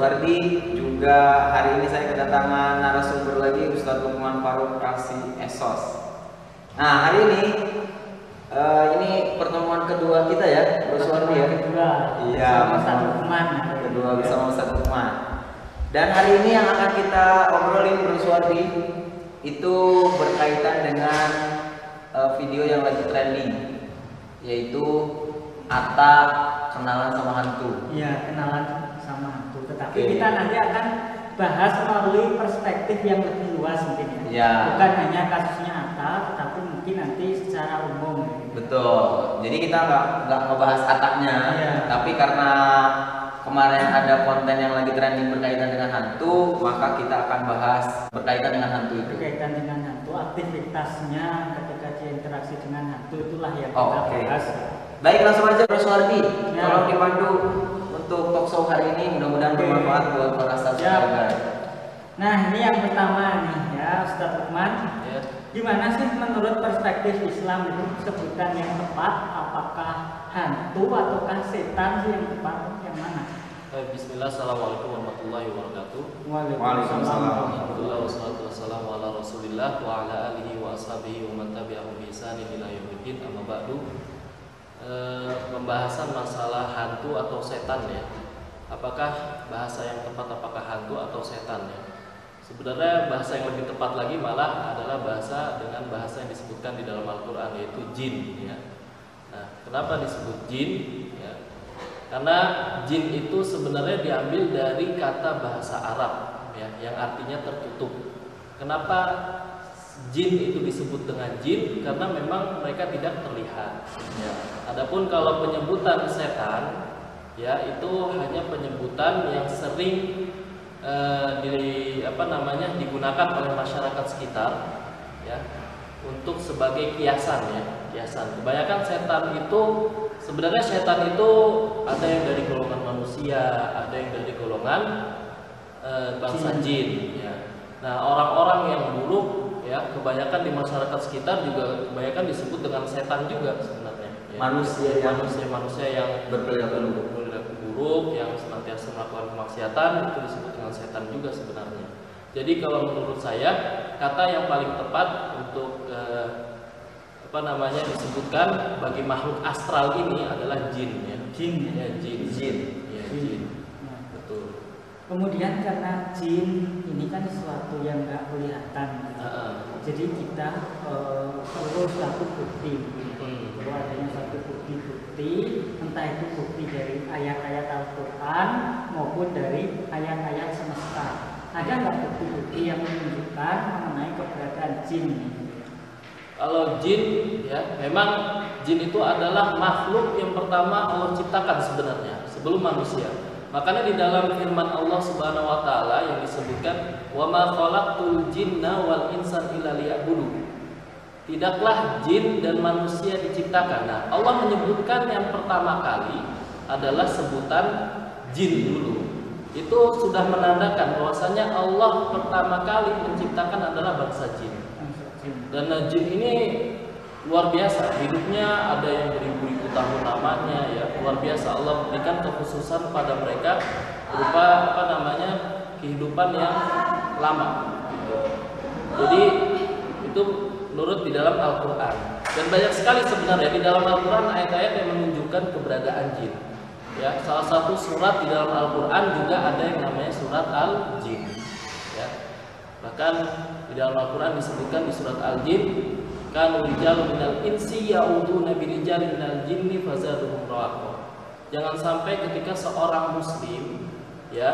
Suhardi. Juga hari ini saya kedatangan narasumber lagi, Ustadz Lukman Faruk Kasi Esos. Nah, hari ini pertemuan kedua kita ya, Bro Suhardi ya. Iya, Ustadz Lukman. Kedua bersama Ustadz Lukman. Dan hari ini yang akan kita obrolin, Bro Suhardi, itu berkaitan dengan video yang lagi trending, yaitu Atta kenalan sama hantu. Iya, kenalan sama hantu. Tetapi kita nanti akan bahas melalui perspektif yang lebih luas mungkin ya. Ya. Bukan hanya kasusnya Atta, tetapi mungkin nanti secara umum. Betul. Jadi kita nggak ngebahas Attanya, Ya. tapi karena kemarin ada konten yang lagi trending berkaitan dengan hantu, maka kita akan bahas berkaitan dengan hantu itu. Berkaitan dengan hantu, aktivitasnya ketika dia interaksi dengan hantu, itulah yang Oh, kita oke. bahas. Baik, langsung aja Bro Suhardi. Ya. Tolong dipandu untuk talkshow hari ini, mudah-mudahan Oke. bermanfaat buat para subscriber. Nah, ini yang pertama nih ya, Ustadz Lukman. Ya. Gimana sih menurut perspektif Islam itu sebutan yang tepat? Apakah hantu ataukah setan sih yang tepat? Yang mana? Bismillah, assalamualaikum warahmatullahi wabarakatuh. Waalaikumsalam. Alhamdulillah, wassalatu wassalamu ala rasulillah wa ala alihi wa ashabihi wa man tabi'ahum bi ihsanin ila yaumiddin, amma ba'du. Pembahasan masalah hantu atau setan ya. Apakah bahasa yang tepat, apakah hantu atau setan ya? Sebenarnya bahasa yang lebih tepat lagi malah adalah bahasa dengan bahasa yang disebutkan di dalam Al-Quran, yaitu jin ya. Nah, kenapa disebut jin ya? Karena jin itu sebenarnya diambil dari kata bahasa Arab ya, yang artinya tertutup. Kenapa jin itu disebut dengan jin? Karena memang mereka tidak terlihat ya. Adapun kalau penyebutan setan ya, itu hanya penyebutan yang sering digunakan oleh masyarakat sekitar ya, untuk sebagai kiasan ya, kiasan. Kebanyakan setan itu sebenarnya setan itu ada yang dari golongan manusia, ada yang dari golongan bangsa jin ya. Nah, orang-orang yang buruk ya, kebanyakan di masyarakat sekitar juga kebanyakan disebut dengan setan juga sebenarnya ya. Manusia yang berperilaku buruk, yang senantiasa melakukan kemaksiatan, itu disebut dengan setan juga sebenarnya. Jadi kalau menurut saya, kata yang paling tepat untuk disebutkan bagi makhluk astral ini adalah jin ya. Jin ya. Jin. Ya, jin. Nah, Betul. kemudian karena jin ini kan sesuatu yang nggak kelihatan, jadi kita perlu satu bukti. Perlu adanya satu bukti, entah itu bukti dari ayat-ayat Al-Quran maupun dari ayat-ayat semesta. Ada nggak bukti-bukti yang menunjukkan mengenai keberadaan jin ini? Kalau jin ya, memang jin itu adalah makhluk yang pertama Allah ciptakan sebenarnya sebelum manusia. Makanya di dalam firman Allah Subhanahu wa taala yang disebutkan wa ma khalaqtul jinna wal insa illa liya'budun. Tidaklah jin dan manusia diciptakan. Nah, Allah menyebutkan yang pertama kali adalah sebutan jin dulu. Itu sudah menandakan bahwasanya Allah pertama kali menciptakan adalah bangsa jin. Dan jin ini luar biasa, hidupnya ada yang beribu-ribu tahun lamanya ya, luar biasa. Allah berikan kekhususan pada mereka berupa kehidupan yang lama. Jadi itu menurut di dalam Al-Quran. Dan banyak sekali sebenarnya di dalam Al-Quran ayat-ayat yang menunjukkan keberadaan jin. Ya, salah satu surat di dalam Al-Quran juga ada yang namanya surat Al-Jin. Ya. Bahkan di dalam Al-Quran disebutkan di surat Al-Jin, kanu rijalun minal insi ya'uduna birijalin minal jinni fazaduhum rahaqa. Jangan sampai ketika seorang muslim ya,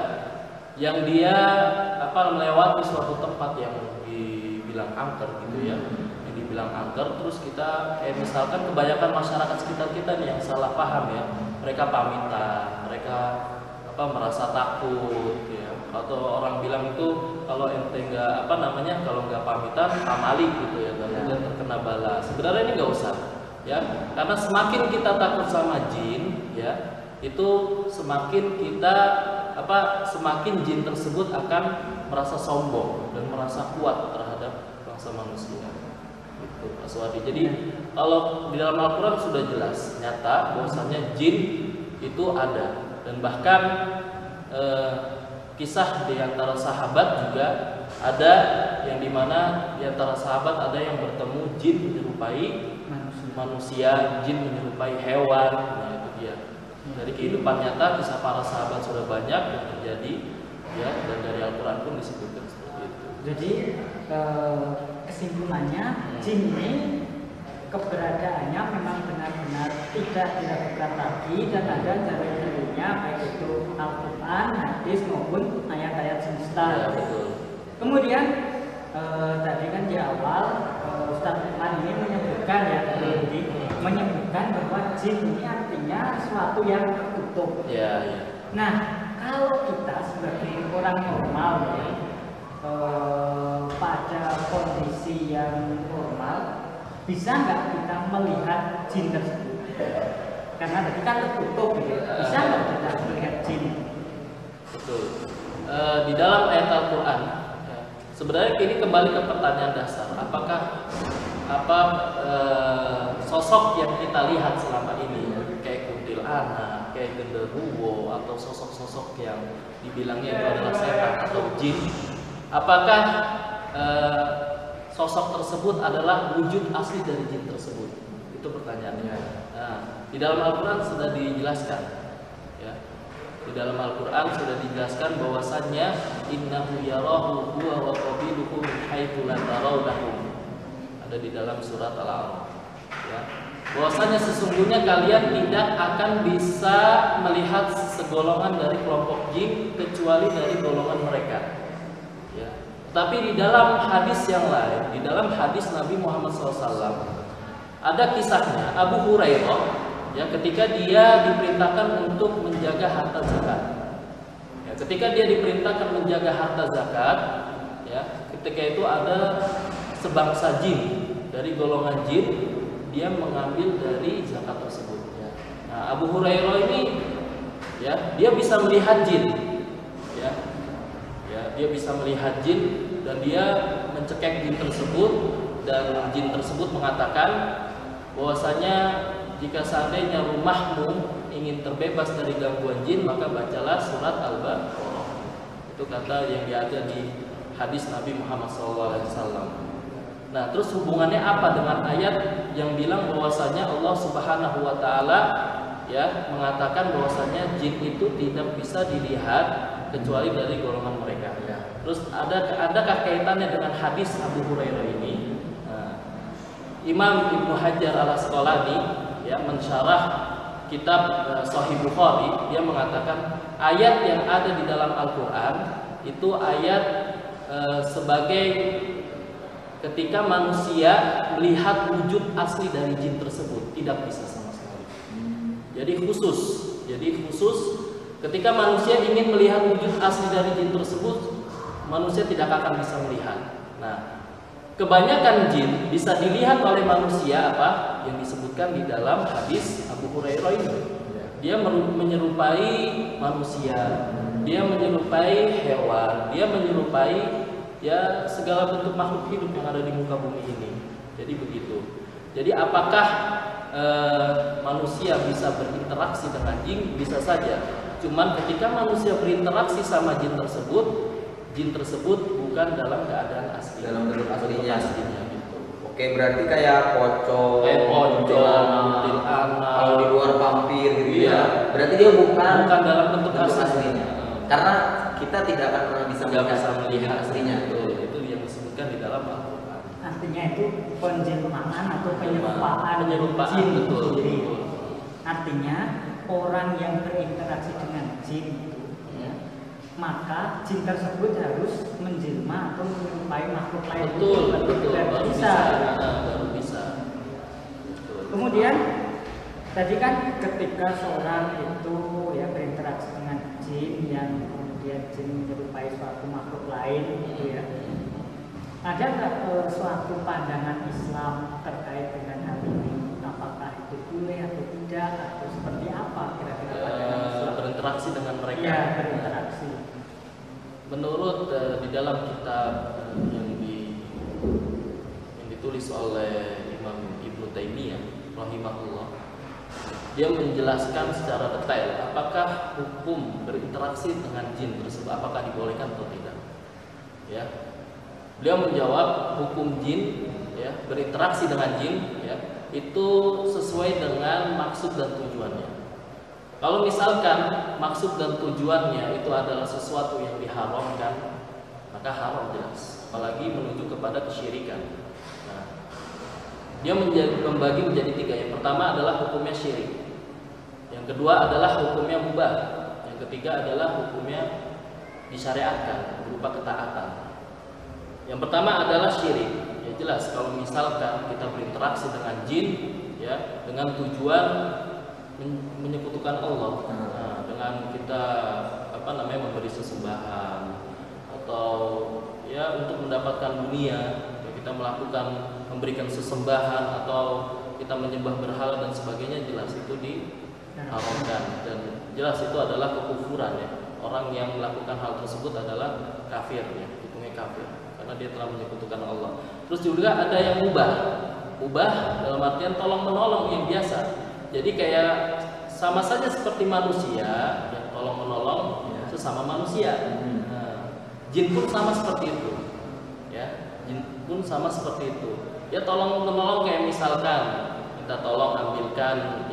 yang dia melewati suatu tempat yang dibilang angker gitu ya, yang dibilang angker, terus kita misalkan kebanyakan masyarakat sekitar kita nih yang salah paham ya, mereka pamitan, mereka merasa takut ya, atau orang bilang itu kalau ente nggak kalau nggak pamitan pamali gitu ya, nggak terkena bala. Sebenarnya ini nggak usah ya, karena semakin kita takut sama jin ya, itu semakin kita semakin jin tersebut akan merasa sombong dan merasa kuat terhadap bangsa manusia. Itu Pak Suwadi. Jadi kalau di dalam Al-Quran sudah jelas nyata bahwasanya jin itu ada, dan bahkan kisah di antara sahabat juga ada yang dimana di antara sahabat ada yang bertemu jin menyerupai manusia, jin menyerupai hewan. Nah itu dia. Dari kehidupan nyata kisah para sahabat sudah banyak yang terjadi, ya, dan dari Al-Quran pun disebutkan seperti itu. Jadi kesimpulannya jin ini keberadaannya memang benar-benar tidak diragukan lagi dan ada dalil-dalilnya baik itu Al-Quran, hadis maupun ayat-ayat semesta. Ya, betul. Kemudian tadi kan di awal Ustaz Iman ini menyebutkan ya, menyebutkan bahwa jin ini artinya sesuatu yang tertutup. Ya, ya. Nah, kalau kita sebagai orang normal ya, pada kondisi yang normal, bisa nggak kita melihat jin tersebut? Karena tadi kan tertutup, gitu. Bisa nggak kita melihat jin? Betul. Di dalam ayat Al-Quran, sebenarnya ini kembali ke pertanyaan dasar. Apakah sosok yang kita lihat selama ini, kayak kuntilanak, kayak genderuwo, atau sosok-sosok yang dibilangnya itu adalah setan atau jin, apakah sosok tersebut adalah wujud asli dari jin tersebut? Itu pertanyaannya. Nah, di dalam Al-Quran sudah dijelaskan, ya. Di dalam Al-Quran sudah dijelaskan bahwasannya innahu yarahu huwa wa qabiluhu min haitsu la tarawnahum. Ada di dalam surat Al-A'raf, ya. Bahwasanya sesungguhnya kalian tidak akan bisa melihat segolongan dari kelompok jin kecuali dari golongan mereka, ya. Tapi di dalam hadis yang lain, di dalam hadis Nabi Muhammad SAW, ada kisahnya Abu Hurairah, ya, ketika dia diperintahkan untuk menjaga harta zakat. Ya, ketika dia diperintahkan menjaga harta zakat, ya, ketika itu ada sebangsa jin dari golongan jin, dia mengambil dari zakat tersebut. Ya. Nah, Abu Hurairah ini, ya, dia bisa melihat jin, ya, dia bisa melihat jin dan dia mencekik jin tersebut, dan jin tersebut mengatakan bahwasanya jika seandainya rumahmu ingin terbebas dari gangguan jin, maka bacalah surat Al-Baqarah. Itu kata yang ada di hadis Nabi Muhammad SAW. Nah, terus hubungannya apa dengan ayat yang bilang bahwasanya Allah Subhanahu wa taala, ya, mengatakan bahwasanya jin itu tidak bisa dilihat kecuali dari golongan mereka, ya. Terus adakah kaitannya dengan hadis Abu Hurairah ini? Nah, Imam Ibnu Hajar Al-Asqalani, ya, mensyarah kitab Sahih Bukhari, dia mengatakan ayat yang ada di dalam Al-Quran itu ayat sebagai ketika manusia melihat wujud asli dari jin tersebut, tidak bisa sama sekali. Jadi khusus ketika manusia ingin melihat wujud asli dari jin tersebut, manusia tidak akan bisa melihat. Nah, kebanyakan jin bisa dilihat oleh manusia, apa yang disebutkan di dalam hadis Abu Hurairah ini. Dia menyerupai manusia, dia menyerupai hewan, dia menyerupai, ya, segala bentuk makhluk hidup yang ada di muka bumi ini. Jadi begitu. Jadi apakah manusia bisa berinteraksi dengan jin? Bisa saja. Cuman ketika manusia berinteraksi sama jin tersebut bukan dalam keadaan asli, dalam bentuk aslinya. Gitu. Oke, berarti kayak pocong, kuntilanak, kalau di luar vampir gitu, iya, ya. Berarti dia bukan dalam bentuk aslinya. Karena kita tidak akan pernah bisa melihat aslinya. Itu yang disebutkan di dalam Al-Quran. Artinya itu penjelmaan atau penyerupaan jin itu sendiri. Artinya orang yang berinteraksi dengan jin itu, ya, maka jin tersebut harus menjelma atau menyerupai makhluk lain. Betul, baru bisa. Kemudian tadi kan ketika seorang itu, ya, berinteraksi dengan jin yang kemudian jin menyerupai suatu makhluk lain, gitu, ya. Ada nggak suatu pandangan Islam terkait dengan hal ini? Apakah itu boleh atau tidak, atau seperti apa kira-kira pandangan Islam? Berinteraksi dengan mereka. Ya, berinteraksi. Menurut di dalam kitab yang ditulis oleh Imam Ibnu Taimiyah rahimahullah, dia menjelaskan secara detail apakah hukum berinteraksi dengan jin tersebut apakah dibolehkan atau tidak. Ya, beliau menjawab hukum jin ya berinteraksi dengan jin ya itu sesuai dengan maksud dan tujuannya. Kalau misalkan maksud dan tujuannya itu adalah sesuatu yang diharamkan, maka haram jelas, apalagi menuju kepada kesyirikan. Nah, dia membagi menjadi 3. Yang pertama adalah hukumnya syirik. Yang kedua adalah hukumnya mubah. Yang ketiga adalah hukumnya disyariatkan berupa ketaatan. Yang pertama adalah syirik. Ya jelas kalau misalkan kita berinteraksi dengan jin ya dengan tujuan menyekutukan Allah. Nah, dengan kita memberi sesembahan atau ya untuk mendapatkan dunia ya, kita memberikan sesembahan atau kita menyembah berhala dan sebagainya jelas itu diharamkan dan jelas itu adalah kekufuran ya. Orang yang melakukan hal tersebut adalah kafir ya, hitungnya kafir karena dia telah menyekutukan Allah. Terus juga ada yang mubah dalam artian tolong menolong yang biasa. Jadi kayak sama saja seperti manusia yang tolong menolong sesama manusia. Nah, jin pun sama seperti itu. Ya, jin pun sama seperti itu. Ya tolong menolong kayak misalkan minta tolong ambilkan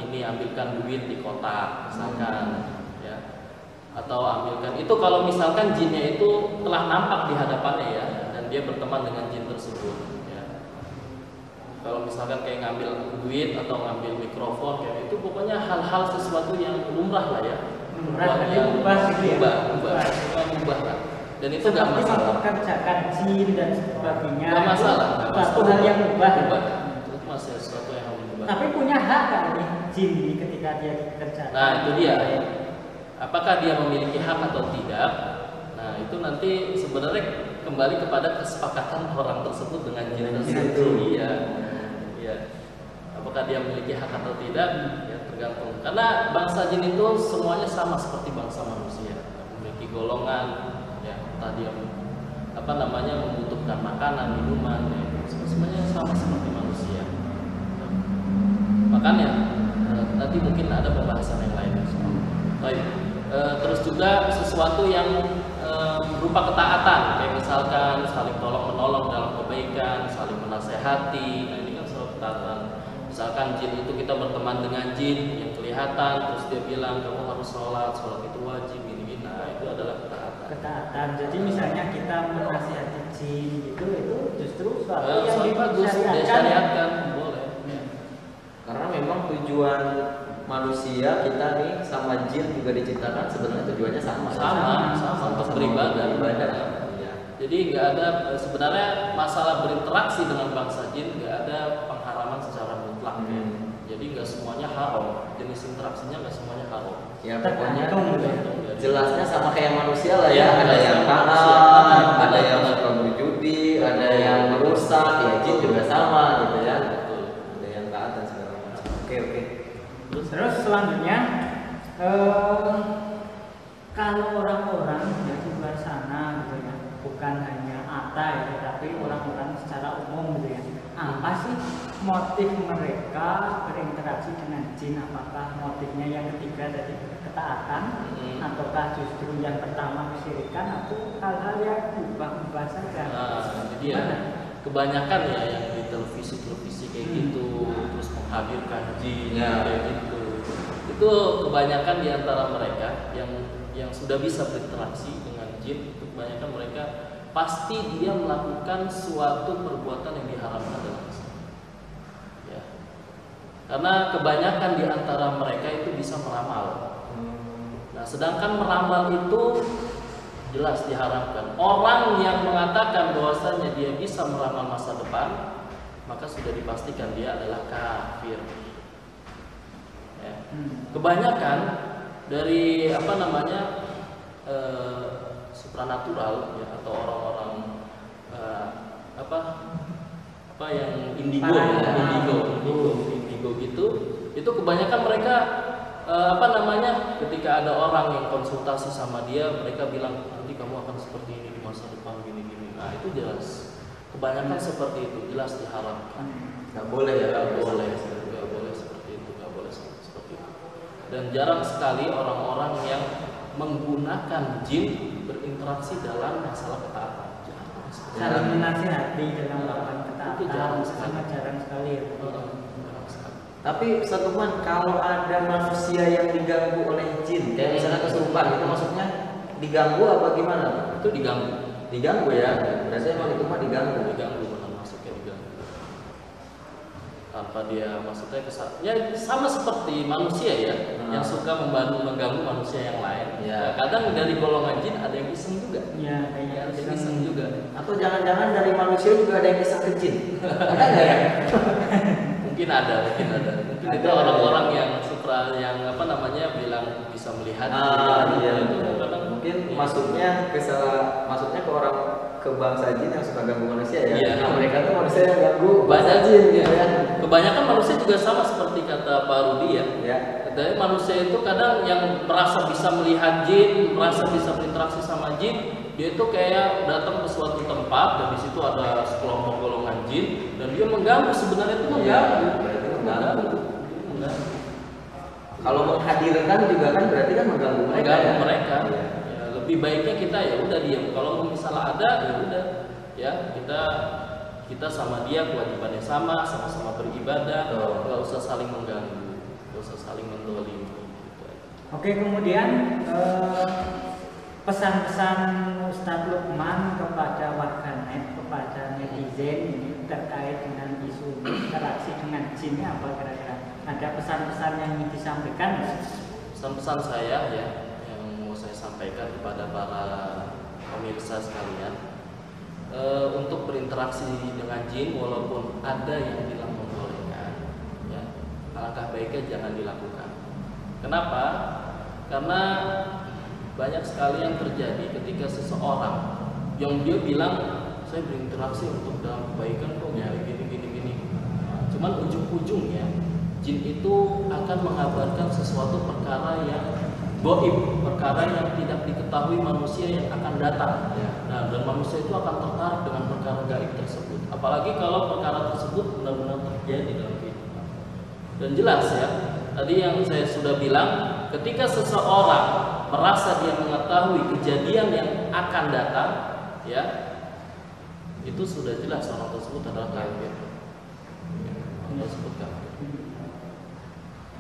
duit di kotak misalkan ya. Atau ambilkan itu kalau misalkan jinnya itu telah nampak di hadapannya ya dan dia berteman dengan jin tersebut. Kalau misalkan kayak ngambil duit atau ngambil mikrofon kayak itu pokoknya hal-hal sesuatu yang lumrah lah ya. Mubah lah. Dan itu nggak masalah. Kerjakan jin dan sebagainya. Nggak masalah. Suatu hal yang mubah. Itu masih sesuatu yang mubah. Tapi punya hak kan nih jin ketika dia dikerjakan. Nah itu dia. Apakah dia memiliki hak atau tidak? Nah itu nanti sebenarnya kembali kepada kesepakatan orang tersebut dengan jin tersebut. Ya. Apakah dia memiliki hak atau tidak? Ya tergantung. Karena bangsa jin itu semuanya sama seperti bangsa manusia, memiliki golongan, ya entah dia membutuhkan makanan, minuman, ya, semuanya sama seperti manusia. Makanya nanti mungkin ada pembahasan yang lain. Baik. Terus juga sesuatu yang berupa ketaatan, kayak misalkan saling tolong menolong dalam kebaikan, saling menasehati. Nah ini kan soal ketaatan. Misalkan jin itu kita berteman dengan jin yang kelihatan, terus dia bilang kamu harus sholat itu wajib gini-gini. Nah itu adalah ketaatan. Jadi misalnya kita menasihati jin itu justru suatu yang disyariatkan boleh. Ya. Karena memang tujuan manusia kita nih sama jin juga diciptakan sebenarnya tujuannya sama untuk beribadah. Jadi nggak ada sebenarnya masalah berinteraksi dengan bangsa jin nggak ada pengharaman secara mutlak. Jadi nggak semuanya haram, jenis interaksinya nggak semuanya haram. Ya pokoknya jelasnya sama kayak manusia lah ya. Ada yang taat, ada yang suka berjudi, ada yang merusak, ya jin juga sama gitu ya. Ada yang taat dan segala macam. Oke. Terus selanjutnya kalau orang-orang yang di luar sana gitu ya, bukan hanya Atta ya, tapi orang-orang secara umum gitu ya, apa sih motif mereka berinteraksi dengan jin? Apakah motifnya yang ketiga tadi ketaatan, ataukah justru yang pertama kesyirikan, atau hal-hal yang ubah-ubah saja? Jadi kebanyakan ya yang di televisi kayak gitu, terus menghadirkan jin kayak gitu. Itu kebanyakan di antara mereka yang sudah bisa berinteraksi dengan jin, itu kebanyakan mereka pasti dia melakukan suatu perbuatan yang diharamkan dalam Islam. Ya. Karena kebanyakan di antara mereka itu bisa meramal. Nah, sedangkan meramal itu jelas diharamkan. Orang yang mengatakan bahwasanya dia bisa meramal masa depan, maka sudah dipastikan dia adalah kafir. Ya. Kebanyakan dari supranatural ya, atau orang-orang yang indigo gitu, itu kebanyakan mereka ketika ada orang yang konsultasi sama dia, mereka bilang nanti kamu akan seperti ini di masa depan gini-gini. Nah itu jelas kebanyakan seperti itu, jelas diharamkan. Nggak boleh ya, nggak boleh seperti itu. dan jarang sekali orang-orang yang menggunakan jin berinteraksi dalam masalah ketaatan. Saling menasihati dalam melakukan Itu jarang ketaatan sekali. sangat jarang sekali ya. Jarang sekali. Tapi Ustaz Lukman, kalau ada manusia yang diganggu oleh jin, kayak misalnya kesurupan, itu maksudnya diganggu apa gimana? Itu diganggu. Diganggu ya, berarti emang itu mah diganggu. Diganggu benar, masuknya diganggu tanpa dia maksudnya ya sama seperti manusia ya yang suka mengganggu manusia yang lain. Ya. Kadang dari golongan jin ada yang iseng juga. Iya, kayaknya Ada yang iseng juga. Atau jangan-jangan dari manusia juga ada yang kisah ke jin? Ada nggak ya? Mungkin ada. Mungkin itu orang-orang yang suka yang apa namanya bilang bisa melihat. Iya. Itu kadang Mungkin iya. masuknya ke orang ke bangsa jin yang suka ganggu manusia ya. Iya. Nah, mereka tuh manusia yang ganggu bangsa Banyak jin gitu ya. Kebanyakan manusia juga sama seperti kata Pak Rudi ya. Ya. Dari manusia itu kadang yang merasa bisa melihat jin, merasa bisa berinteraksi sama jin, dia itu kayak datang ke suatu tempat dan di situ ada sekelompok golongan jin dan dia mengganggu, sebenarnya itu mengganggu. Berarti mengganggu. Mengganggu. Kalau menghadirkan juga kan berarti kan mengganggu mereka. Mengganggu ya? mereka. Iya. Ya, lebih baiknya kita ya udah diam. Kalau misalnya ada ya udah ya kita sama dia kewajibannya sama-sama beribadah, Betul. nggak usah saling mengganggu, nggak usah saling mendolimi. Gitu aja. Oke, kemudian pesan-pesan Ustadz Lukman kepada warganet, kepada netizen ini terkait dengan isu interaksi dengan jin ini apa kira-kira? Ada pesan-pesan yang ingin disampaikan? Pesan-pesan saya ya yang mau saya sampaikan kepada para pemirsa sekalian, untuk berinteraksi dengan jin walaupun ada yang bilang membolehkan, ya alangkah baiknya jangan dilakukan. Kenapa? Karena banyak sekali yang terjadi ketika seseorang yang dia bilang saya berinteraksi untuk dalam kebaikan kok ya gini. Cuman ujung-ujungnya jin itu akan mengabarkan sesuatu perkara yang goib, perkara yang tidak diketahui manusia yang akan datang. Nah, dan manusia itu akan tertarik dengan perkara gaib tersebut. Apalagi kalau perkara tersebut benar-benar terjadi dalam kehidupan. Dan jelas ya, tadi yang saya sudah bilang, ketika seseorang merasa dia mengetahui kejadian yang akan datang, ya, itu sudah jelas orang tersebut adalah kafir. Orang tersebut kafir.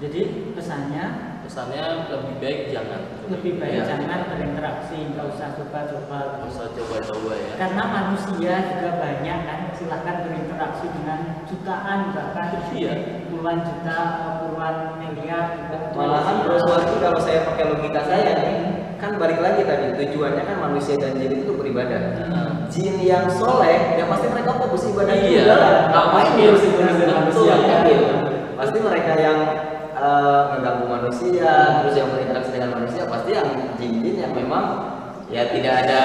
Jadi pesannya Lebih baik jangan. lebih baik Ya. jangan berinteraksi, nggak usah coba-coba. Nggak usah coba-coba ya. Karena manusia juga banyak kan, silahkan berinteraksi dengan jutaan bahkan Iya. puluhan juta, puluhan miliar. Malahan Bro Suwardi, kalau saya pakai logika saya nih, kan balik lagi tadi tujuannya kan manusia dan jin itu beribadah. Jin yang soleh, ya pasti mereka fokus ibadah Iya. juga lah. Ngapain Iya. ngurusin Betul, manusia? iya. Kan gitu. Pasti mereka yang mengganggu manusia, terus yang berinteraksi dengan manusia, pasti yang jin-jin yang memang ya tidak ada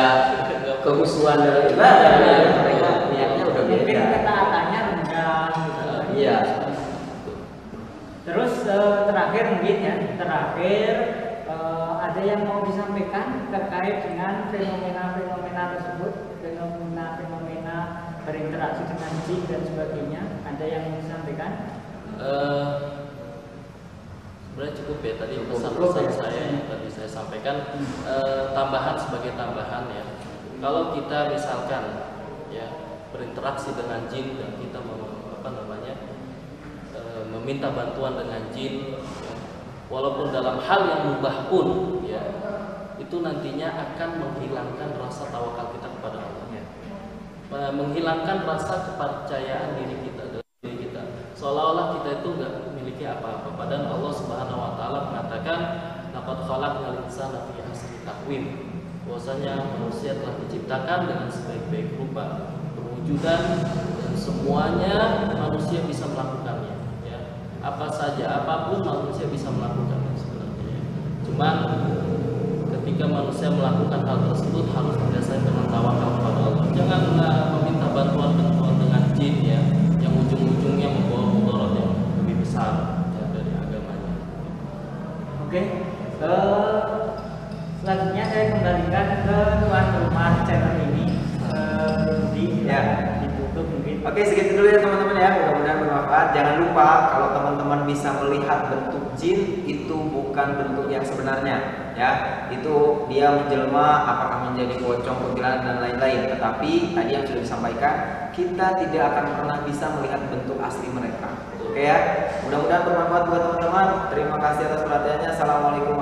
kehusuan dalam ibadah. Ya. Mereka niatnya udah Mungkin beda. ketaatannya rendah gitu. Iya. Terus terakhir mungkin ya, ada yang mau disampaikan terkait dengan fenomena-fenomena tersebut, fenomena-fenomena berinteraksi dengan jin dan sebagainya. Ada yang mau disampaikan? Sebenarnya cukup ya tadi Cukup pesan-pesan ya. saya yang tadi saya sampaikan, tambahan sebagai tambahan ya. Kalau kita misalkan ya berinteraksi dengan jin dan kita meminta bantuan dengan jin, ya, walaupun dalam hal yang mubah pun ya, itu nantinya akan menghilangkan rasa tawakal kita kepada Allah. Menghilangkan rasa kepercayaan diri kita. Seolah-olah kita itu nggak memiliki apa-apa. Padahal Allah Subhanahu Wa Taala mengatakan, "Laqad khalaqnal insana fi ahsani taqwim." Bahwasanya manusia telah diciptakan dengan sebaik-baik rupa, perwujudan, dan semuanya manusia bisa melakukannya. Ya, apa saja, apapun manusia bisa melakukannya sebenarnya. Cuman ketika manusia melakukan hal tersebut harus berdasarkan dengan tawakal kepada Allah. Jangan meminta bantuan dengan jin ya, yang ujung-ujungnya membawa mudarat yang lebih besar ya, dari agamanya. Oke. Selanjutnya saya kembalikan ke tuan rumah channel ini, Rudi. Ya. Ditutup mungkin. Oke, segitu dulu ya teman-teman ya. Mudah-mudahan bermanfaat. bermanfaat. Jangan lupa kalau teman-teman bisa melihat bentuk jin itu bukan bentuk yang sebenarnya, ya. Itu dia menjelma apakah menjadi pocong, kuntilanak dan lain-lain. Tetapi tadi yang sudah disampaikan, kita tidak akan pernah bisa melihat bentuk asli mereka. Oke ya. Mudah-mudahan bermanfaat buat teman-teman. Terima kasih atas perhatiannya. Assalamualaikum